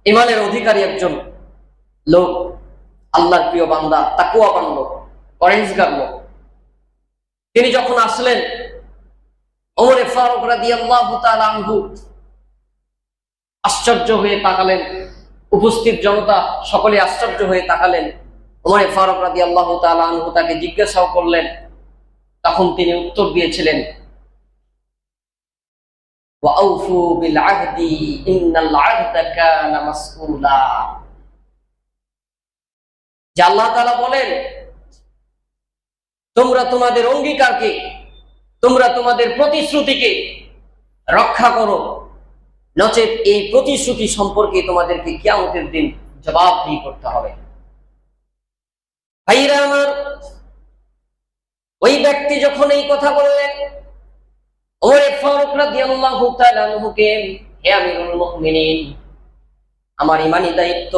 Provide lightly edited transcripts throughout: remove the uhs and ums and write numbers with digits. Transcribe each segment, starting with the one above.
ইমানের অধিকারী একজন লোক, আল্লাহর প্রিয় বান্দা, তাকওয়াবান লোক, পরহেজগার লোক। তিনি যখন আসলেন, ওমরে ফারুক রাদিয়াল্লাহু তাআলা আনহু আশ্চর্য হয়ে তাকালেন। উপস্থিত জনতা সকলে আশ্চর্য হয়ে তাকালেন। ওমরে ফারুক রাদিয়াল্লাহু তাআলা আনহু তাকে জিজ্ঞাসাও করলেন। তখন তিনি উত্তর দিয়েছিলেন, ওয়াউফু বিল আহদি ইন্নাল আহদা কানা মাসউলা। যে আল্লাহ তাআলা বলেন, তোমরা তোমাদের অঙ্গীকারকে, তোমরা তোমাদের প্রতিশ্রুতিকে রক্ষা করো, নচেত এই প্রতিশ্রুতি সম্পর্কে তোমাদেরকে কিয়ামতের দিন জবাবদিহি করতে হবে। ভাইরা আমার, ওই ব্যক্তি যখন এই কথা বললেন, ওমর ফারুক রাদিয়াল্লাহু তাআলা আনহুকে, হে আমিরুল মুমিনিন, আমার ঈমানি দায়িত্ব,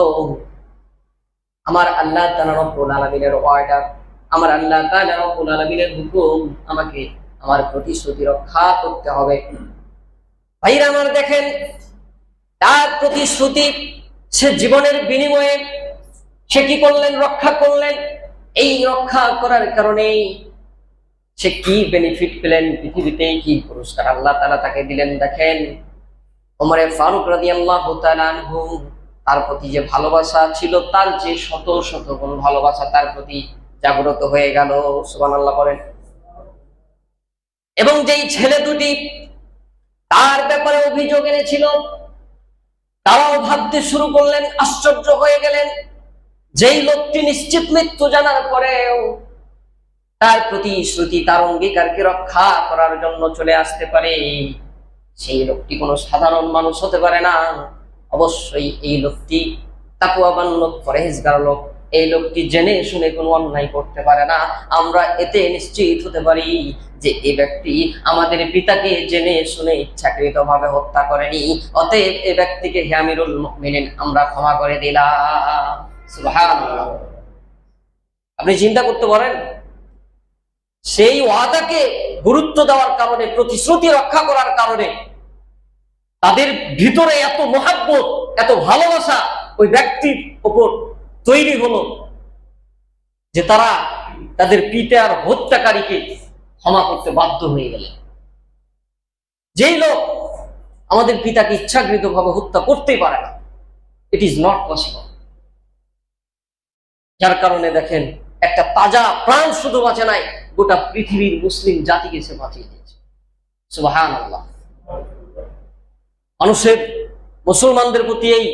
আমার আল্লাহ তাআলা রব্বুল আলামিনের অর্ডার, আমার আল্লাহ তাআলা রব্বুল আলামিনের হুকুম, আমাকে আমার প্রতিশ্রুতি রক্ষা করতে হবে। ভাইরা আমার, দেখেন, তার প্রতিশ্রুতি সে জীবনের বিনিময়ে সে কি করলেন? রক্ষা করলেন। এই রক্ষা করার কারণে সে কি বেনিফিট পেলেন? পৃথিবীতে কি পুরস্কার আল্লাহ তাআলা তাকে দিলেন? দেখেন, ওমর ফারুক রাদিয়াল্লাহু তাআলা আনহু, তার প্রতি যে ভালোবাসা ছিল, তার যে শত শত গুণ ভালোবাসা তার প্রতি জাগ্রত হয়ে গেল। সুবহানাল্লাহ বলেন। এবং যেই ছেলে দুটি তার ব্যাপারে অভিযোগ এনেছিল, তারাও ভাবতে শুরু করলেন, আশ্চর্য হয়ে গেলেন। যেই লোকটি নিশ্চিত মৃত্যু জানার পরেও তার প্রতিশ্রুতি, তার অঙ্গীকারকে রক্ষা করার জন্য চলে আসতে পারে, সেই লোকটি কোনো সাধারণ মানুষ হতে পারে না। অবশ্যই এই লোকটি তাকওয়াবান লোক, পরহেজগার লোক। এই লোকটি জেনে শুনে কোনো অন্যায় করতে পারে না। আমরা এতে নিশ্চিত হতে পারি যে এই ব্যক্তি আমাদের পিতাকে জেনে শুনে ইচ্ছাকৃতভাবে হত্যা করেনি। অতএব এই ব্যক্তিকে হে আমিরুল মুমিনিন আমরা ক্ষমা করে দিলাম। সুবহানাল্লাহ। আপনি চিন্তা করতে পারেন, সেই ওয়াদাকে গুরুত্ব দেওয়ার কারণে, প্রতিশ্রুতি রক্ষা করার কারণে তাদের ভিতরে এত মহাব্বত, এত ভালোবাসা ওই ব্যক্তির উপর তৈরি হলো যে তারা তাদের পিতার হত্যাকারীকে ক্ষমা করতে বাধ্য হয়ে গেলেন। যেই লোক আমাদের পিতাকে ইচ্ছাকৃতভাবে হত্যা করতেই পারে না, ইট ইজ নট পসিবল। যার কারণে দেখেন, একটা তাজা প্রাণ শুধু বাঁচে নাই, গোটা পৃথিবীর মুসলিম জাতিকে সে বাঁচিয়ে দিয়েছে। সুবহানাল্লাহ। মানুষের, মুসলমানদের প্রতি এই